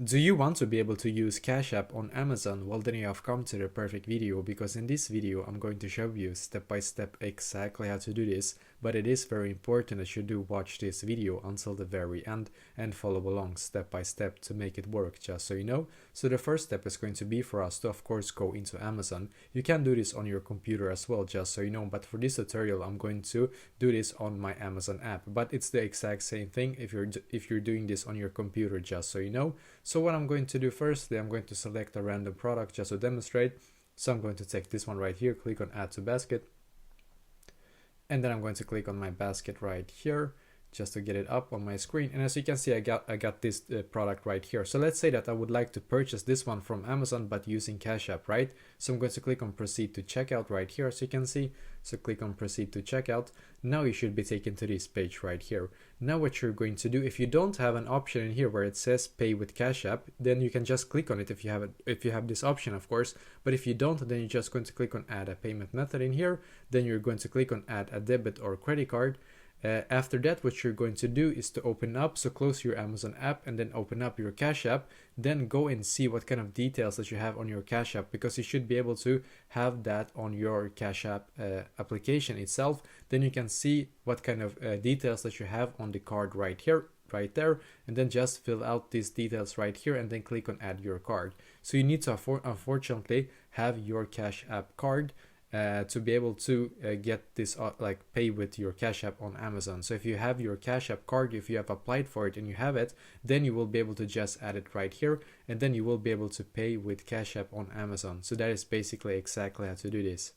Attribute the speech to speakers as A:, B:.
A: Do you want to be able to use Cash App on Amazon? Well, then you have come to the perfect video, because in this video I'm going to show you step by step exactly how to do this, but it is very important that you do watch this video until the very end and follow along step by step to make it work, just so you know. So the first step is going to be for us to of course go into Amazon. You can do this on your computer as well, just so you know, but for this tutorial I'm going to do this on my Amazon app, but it's the exact same thing if you're doing this on your computer, just so you know. So what I'm going to do firstly, I'm going to select a random product just to demonstrate. So I'm going to take this one right here, click on add to basket, and then I'm going to click on my basket right here just to get it up on my screen. And as you can see, I got this product right here. So let's say that I would like to purchase this one from Amazon but using Cash App, right? So I'm going to click on proceed to checkout right here, as you can see. So click on proceed to checkout. Now you should be taken to this page right here. Now what you're going to do, if you don't have an option in here where it says pay with Cash App, then you can just click on it if you have it, if you have this option, of course. But if you don't, then you're just going to click on add a payment method in here. Then you're going to click on add a debit or credit card. After that, what you're going to do is to open up, so close your Amazon app and then open up your Cash App, then go and see what kind of details that you have on your Cash App, because you should be able to have that on your Cash App application itself. Then you can see what kind of details that you have on the card right here, right there, and then just fill out these details right here and then click on add your card. So you need to unfortunately have your Cash App card to be able to get this like pay with your Cash App on Amazon. So if you have your Cash App card, if you have applied for it and you have it, then you will be able to just add it right here, and then you will be able to pay with Cash App on Amazon. So that is basically exactly how to do this.